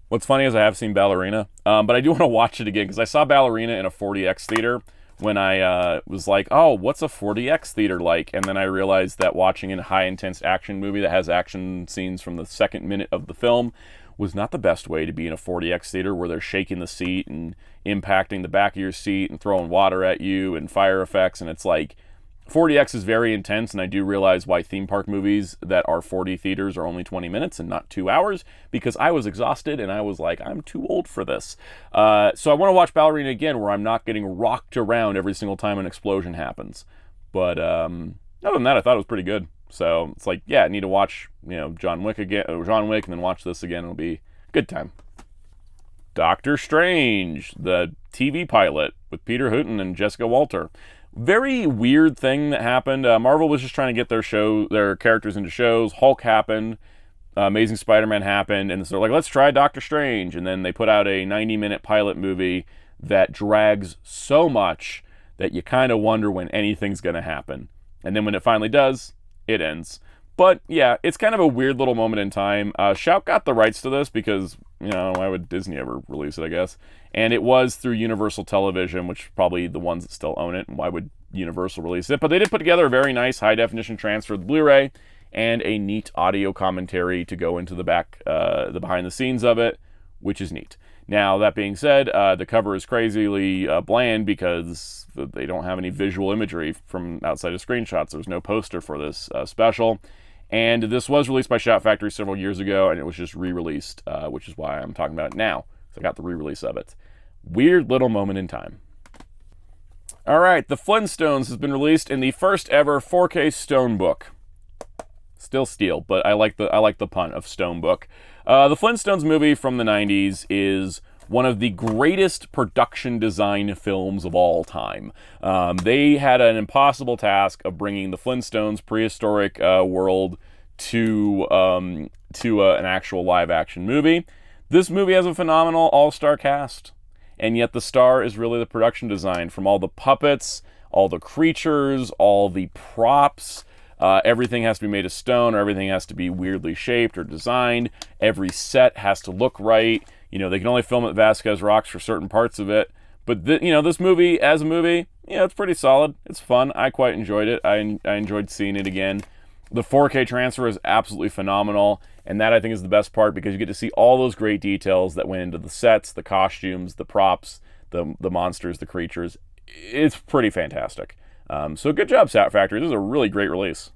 What's funny is I have seen Ballerina, but I do want to watch it again, because I saw Ballerina in a 4DX theater when I was like, oh, what's a 4DX theater like? And then I realized that watching a high-intense action movie that has action scenes from the second minute of the film was not the best way to be in a 4DX theater where they're shaking the seat and impacting the back of your seat and throwing water at you and fire effects. And it's like, 4DX is very intense, and I do realize why theme park movies that are 4D theaters are only 20 minutes and not 2 hours, because I was exhausted and I was like, I'm too old for this. So I want to watch Ballerina again where I'm not getting rocked around every single time an explosion happens. But other than that, I thought it was pretty good. So it's like, yeah, I need to watch, John Wick again, and then watch this again. It'll be a good time. Doctor Strange, the TV pilot with Peter Hooton and Jessica Walter. Very weird thing that happened. Marvel was just trying to get their characters into shows. Hulk happened. Amazing Spider-Man happened. And so they're like, let's try Doctor Strange. And then they put out a 90-minute pilot movie that drags so much that you kind of wonder when anything's going to happen. And then when it finally does, it ends. But yeah, it's kind of a weird little moment in time. Shout got the rights to this because, why would Disney ever release it, I guess? And it was through Universal Television, which are probably the ones that still own it, and why would Universal release it? But they did put together a very nice high-definition transfer of the Blu-ray and a neat audio commentary to go into the behind-the-scenes of it, which is neat. Now, that being said, the cover is crazily bland because they don't have any visual imagery from outside of screenshots. There's no poster for this special. And this was released by Shout Factory several years ago, and it was just re-released, which is why I'm talking about it now. So I got the re-release of it. Weird little moment in time. All right, The Flintstones has been released in the first ever 4K Stone Book. Still steel, but I like the pun of Stone Book. The Flintstones movie from the 90s is one of the greatest production design films of all time. They had an impossible task of bringing the Flintstones prehistoric world to an actual live-action movie. This movie has a phenomenal all-star cast, and yet the star is really the production design, from all the puppets, all the creatures, all the props. Everything has to be made of stone, or everything has to be weirdly shaped or designed. Every set has to look right. They can only film at Vasquez Rocks for certain parts of it. But, this movie, as a movie, it's pretty solid. It's fun. I quite enjoyed it. I enjoyed seeing it again. The 4K transfer is absolutely phenomenal. And that, I think, is the best part, because you get to see all those great details that went into the sets, the costumes, the props, the monsters, the creatures. It's pretty fantastic. So good job, Sound Factory. This is a really great release.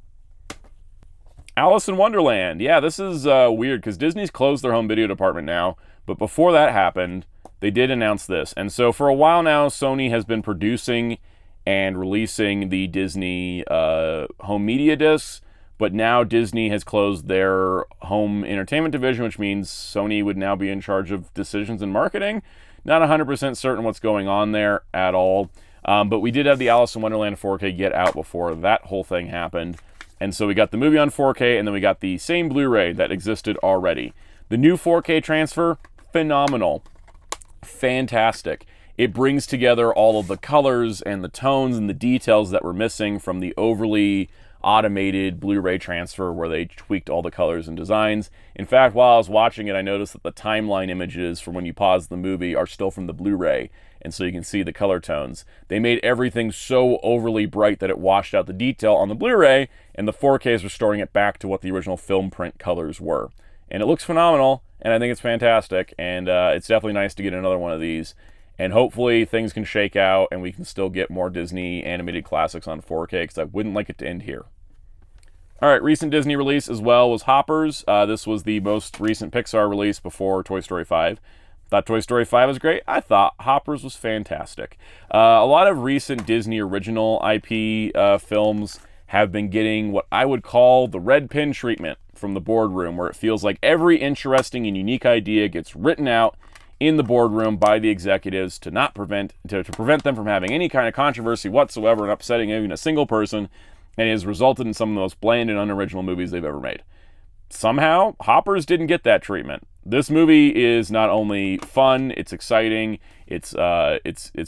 Alice in Wonderland. Yeah, this is weird, because Disney's closed their home video department now. But before that happened, they did announce this. And so for a while now, Sony has been producing and releasing the Disney home media discs. But now Disney has closed their home entertainment division, which means Sony would now be in charge of decisions and marketing. Not 100% certain what's going on there at all. But we did have the Alice in Wonderland 4K get out before that whole thing happened. And so we got the movie on 4K, and then we got the same Blu-ray that existed already. The new 4K transfer, phenomenal. Fantastic. It brings together all of the colors and the tones and the details that were missing from the overly automated Blu-ray transfer where they tweaked all the colors and designs. In fact, while I was watching it, I noticed that the timeline images from when you pause the movie are still from the Blu-ray, and so you can see the color tones. They made everything so overly bright that it washed out the detail on the Blu-ray, and the 4K is restoring it back to what the original film print colors were. And it looks phenomenal, and I think it's fantastic, and it's definitely nice to get another one of these. And hopefully things can shake out and we can still get more Disney animated classics on 4K, because I wouldn't like it to end here. All right, recent Disney release as well was Hoppers. This was the most recent Pixar release before Toy Story 5. Thought Toy Story 5 was great. I thought Hoppers was fantastic. A lot of recent Disney original IP films have been getting what I would call the red pen treatment from the boardroom, where it feels like every interesting and unique idea gets written out in the boardroom by the executives to prevent them from having any kind of controversy whatsoever and upsetting even a single person, and it has resulted in some of the most bland and unoriginal movies they've ever made. Somehow, Hoppers didn't get that treatment. This movie is not only fun, it's exciting, it's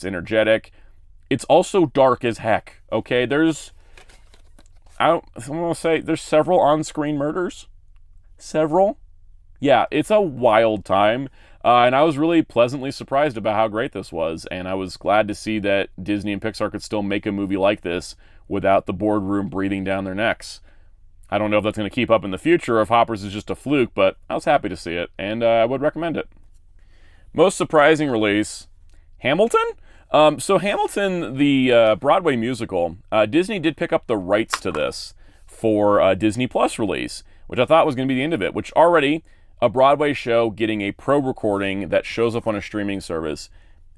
energetic, it's also dark as heck. Okay, there's several on-screen murders. Several. Yeah, it's a wild time. And I was really pleasantly surprised about how great this was, and I was glad to see that Disney and Pixar could still make a movie like this without the boardroom breathing down their necks. I don't know if that's going to keep up in the future, or if Hoppers is just a fluke, but I was happy to see it, and I would recommend it. Most surprising release, Hamilton? So Hamilton, the Broadway musical, Disney did pick up the rights to this for Disney Plus release, which I thought was going to be the end of it, which already, a Broadway show getting a pro recording that shows up on a streaming service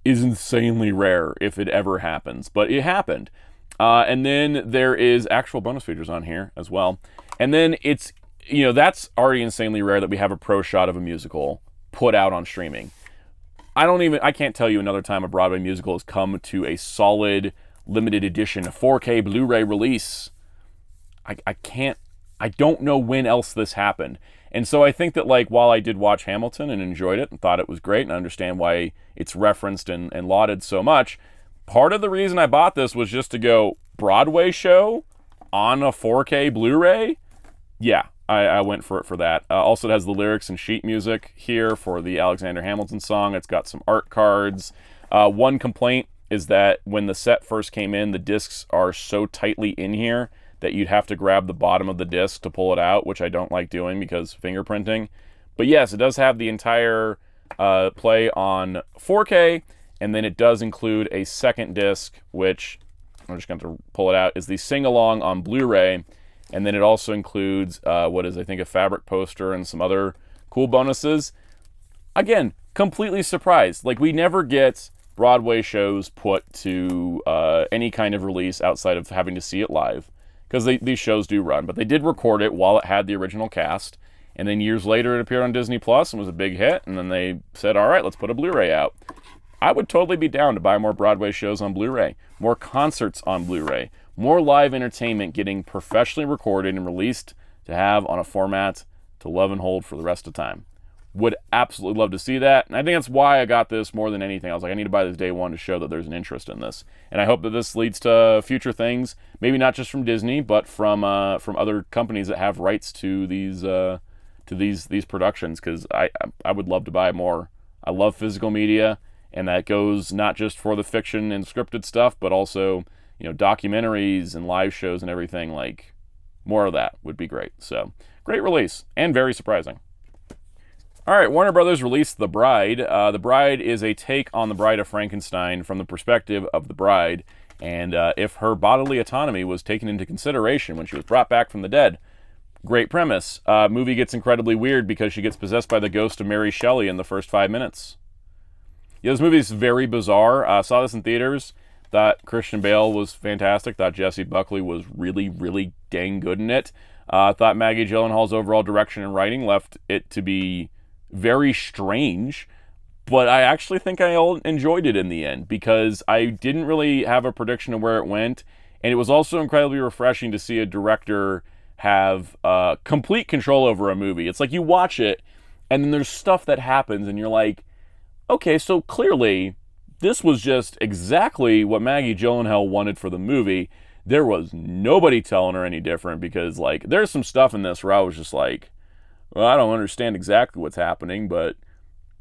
is insanely rare if it ever happens, but it happened. And then there is actual bonus features on here as well. And then it's, that's already insanely rare that we have a pro shot of a musical put out on streaming. I can't tell you another time a Broadway musical has come to a solid limited edition 4K Blu-ray release. I don't know when else this happened. And so I think that, while I did watch Hamilton and enjoyed it and thought it was great, and I understand why it's referenced and lauded so much, part of the reason I bought this was just to go, Broadway show on a 4K Blu-ray? Yeah, I went for it for that. Also, it has the lyrics and sheet music here for the Alexander Hamilton song. It's got some art cards. One complaint is that when the set first came in, the discs are so tightly in here that you'd have to grab the bottom of the disc to pull it out, which I don't like doing because fingerprinting. But yes, it does have the entire play on 4K, and then it does include a second disc, which I'm just going to pull it out, is the sing-along on Blu-ray, and then it also includes what is, I think, a fabric poster and some other cool bonuses. Again, completely surprised. We never get Broadway shows put to any kind of release outside of having to see it live, because these shows do run, but they did record it while it had the original cast, and then years later it appeared on Disney Plus and was a big hit, and then they said, all right, let's put a Blu-ray out. I would totally be down to buy more Broadway shows on Blu-ray, more concerts on Blu-ray, more live entertainment getting professionally recorded and released to have on a format to love and hold for the rest of time. Would absolutely love to see that, and I think that's why I got this more than anything. I was like, I need to buy this day one to show that there's an interest in this, and I hope that this leads to future things, maybe not just from Disney, but from other companies that have rights to these productions, because I would love to buy more. I love physical media, and that goes not just for the fiction and scripted stuff, but also documentaries and live shows and everything. More of that would be great. So Great release, and very surprising. All right, Warner Brothers released The Bride. The Bride is a take on The Bride of Frankenstein from the perspective of the bride, and if her bodily autonomy was taken into consideration when she was brought back from the dead. Great premise. Movie gets incredibly weird because she gets possessed by the ghost of Mary Shelley in the first 5 minutes. Yeah, this movie is very bizarre. Saw this in theaters. Thought Christian Bale was fantastic. Thought Jessie Buckley was really, really dang good in it. Thought Maggie Gyllenhaal's overall direction and writing left it to be very strange, but I actually think I enjoyed it in the end because I didn't really have a prediction of where it went, and it was also incredibly refreshing to see a director have complete control over a movie. It's like you watch it, and then there's stuff that happens, and you're like, okay, so clearly this was just exactly what Maggie Gyllenhaal wanted for the movie. There was nobody telling her any different because, like, there's some stuff in this where I was just like, well, I don't understand exactly what's happening, but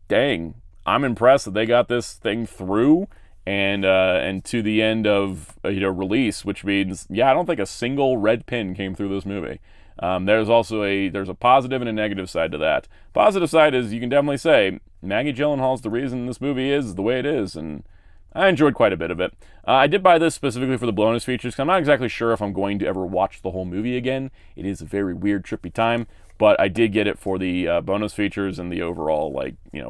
dang, I'm impressed that they got this thing through and to the end of release, which means, yeah, I don't think a single red pin came through this movie. There's a positive and a negative side to that. Positive side is you can definitely say Maggie Gyllenhaal's the reason this movie is the way it is, and I enjoyed quite a bit of it. I did buy this specifically for the bonus features because I'm not exactly sure if I'm going to ever watch the whole movie again. It is a very weird, trippy time. But I did get it for the bonus features and the overall,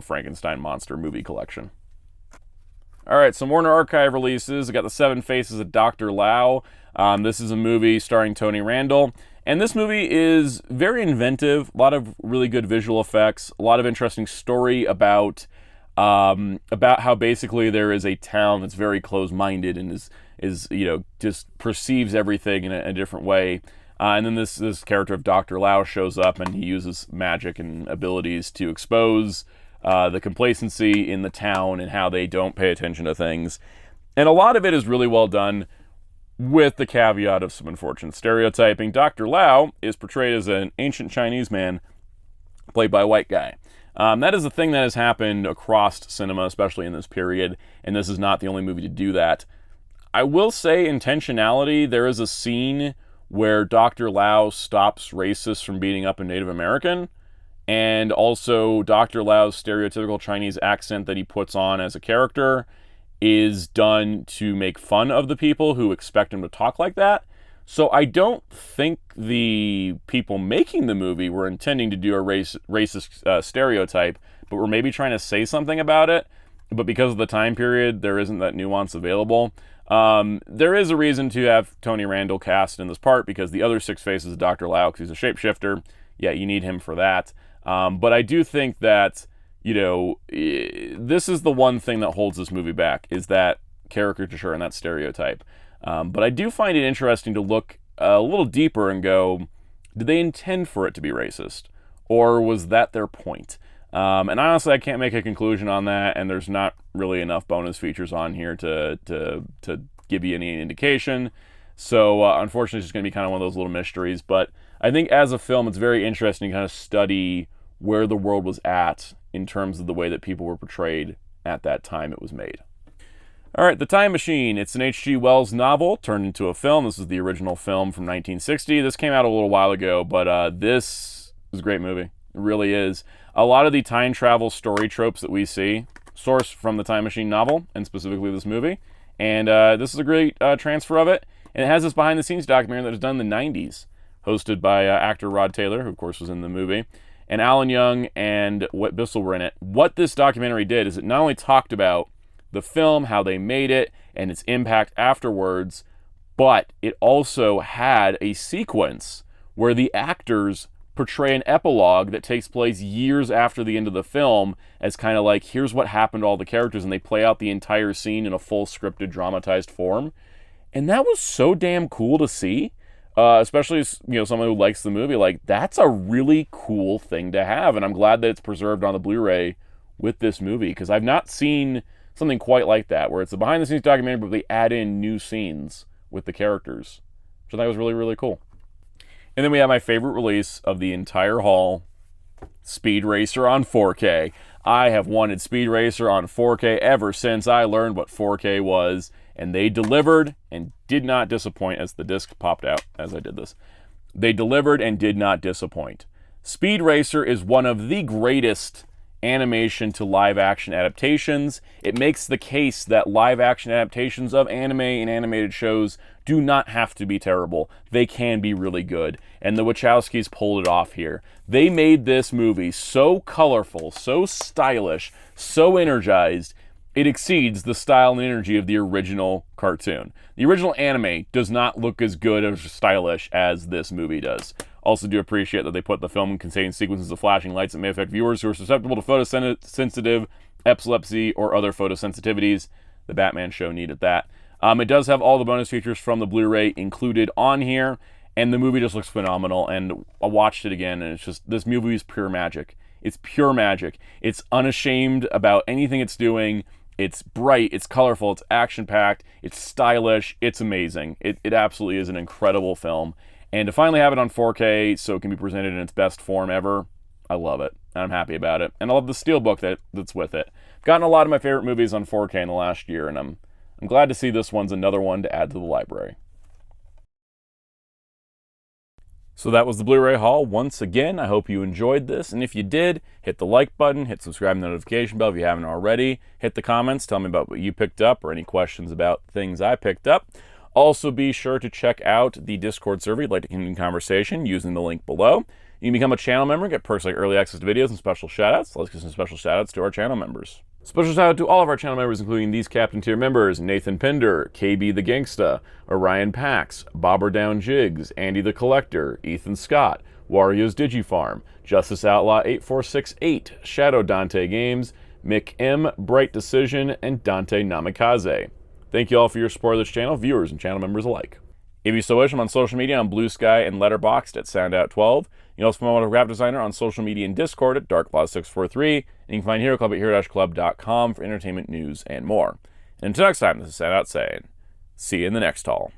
Frankenstein monster movie collection. All right, some Warner Archive releases. I got The Seven Faces of Dr. Lao. This is a movie starring Tony Randall. And this movie is very inventive, a lot of really good visual effects, a lot of interesting story about how basically there is a town that's very close-minded and is just perceives everything in a different way. And then this character of Dr. Lao shows up, and he uses magic and abilities to expose the complacency in the town and how they don't pay attention to things. And a lot of it is really well done, with the caveat of some unfortunate stereotyping. Dr. Lao is portrayed as an ancient Chinese man played by a white guy. That is a thing that has happened across cinema, especially in this period, and this is not the only movie to do that. I will say intentionality. There is a scene where Dr. Lao stops racists from beating up a Native American, and also Dr. Lao's stereotypical Chinese accent that he puts on as a character is done to make fun of the people who expect him to talk like that. So I don't think the people making the movie were intending to do a racist stereotype, but were maybe trying to say something about it. But because of the time period, there isn't that nuance available. There is a reason to have Tony Randall cast in this part, because the other six faces of Dr. Lao, because he's a shapeshifter, yeah, you need him for that. But I do think that, this is the one thing that holds this movie back, is that caricature and that stereotype. But I do find it interesting to look a little deeper and go, did they intend for it to be racist? Or was that their point? And honestly, I can't make a conclusion on that, and there's not really enough bonus features on here to give you any indication. So unfortunately, it's just going to be kind of one of those little mysteries. But I think as a film, it's very interesting to kind of study where the world was at in terms of the way that people were portrayed at that time it was made. All right, The Time Machine. It's an H.G. Wells novel turned into a film. This is the original film from 1960. This came out a little while ago, but this is a great movie. It really is. A lot of the time travel story tropes that we see source from the Time Machine novel, and specifically this movie. And this is a great transfer of it. And it has this behind-the-scenes documentary that was done in the 90s, hosted by actor Rod Taylor, who of course was in the movie, and Alan Young and Whit Bissell were in it. What this documentary did is it not only talked about the film, how they made it, and its impact afterwards, but it also had a sequence where the actors portray an epilogue that takes place years after the end of the film as kind of like, here's what happened to all the characters, and they play out the entire scene in a full scripted, dramatized form. And that was so damn cool to see, especially as, someone who likes the movie. Like, that's a really cool thing to have, and I'm glad that it's preserved on the Blu-ray with this movie, because I've not seen something quite like that, where it's a behind-the-scenes documentary, but they add in new scenes with the characters, which I thought was really, really cool. And then we have my favorite release of the entire haul, Speed Racer on 4K. I have wanted Speed Racer on 4K ever since I learned what 4K was, and they delivered and did not disappoint as the disc popped out as I did this. They delivered and did not disappoint. Speed Racer is one of the greatest animation to live action adaptations. It makes the case that live action adaptations of anime and animated shows do not have to be terrible. They can be really good. And the Wachowskis pulled it off here. They made this movie so colorful, so stylish, so energized, it exceeds the style and energy of the original cartoon. The original anime does not look as good or stylish as this movie does. Also do appreciate that they put the film containing sequences of flashing lights that may affect viewers who are susceptible to photosensitive, epilepsy, or other photosensitivities. The Batman show needed that. It does have all the bonus features from the Blu-ray included on here, and the movie just looks phenomenal, and I watched it again, and it's just, this movie is pure magic. It's pure magic. It's unashamed about anything it's doing. It's bright, it's colorful, it's action-packed, it's stylish, it's amazing. It absolutely is an incredible film. And to finally have it on 4K so it can be presented in its best form ever, I love it. And I'm happy about it. And I love the Steelbook that's with it. I've gotten a lot of my favorite movies on 4K in the last year, and I'm glad to see this one's another one to add to the library. So that was the Blu-ray haul. Once again, I hope you enjoyed this, and if you did, hit the like button, hit subscribe and the notification bell if you haven't already, hit the comments, tell me about what you picked up or any questions about things I picked up. Also be sure to check out the Discord server if you'd like to continue the conversation using the link below. You can become a channel member, get perks like early access to videos and special shoutouts. Let's give some special shoutouts to our channel members. Special shout out to all of our channel members, including these Captain Tier members: Nathan Pinder, KB the Gangsta, Orion Pax, Bobber Down Jigs, Andy the Collector, Ethan Scott, Wario's Digifarm, Justice Outlaw 8468, Shadow Dante Games, Mick M, Bright Decision, and Dante Namikaze. Thank you all for your support of this channel, viewers and channel members alike. If you so wish, I'm on social media on Blue Sky and Letterboxd at Soundout12. You can also find my graphic designer on social media and Discord at Darklaw643, and you can find Hero Club at hero-club.com for entertainment news and more. And until next time, this is Soundout saying, see you in the next haul.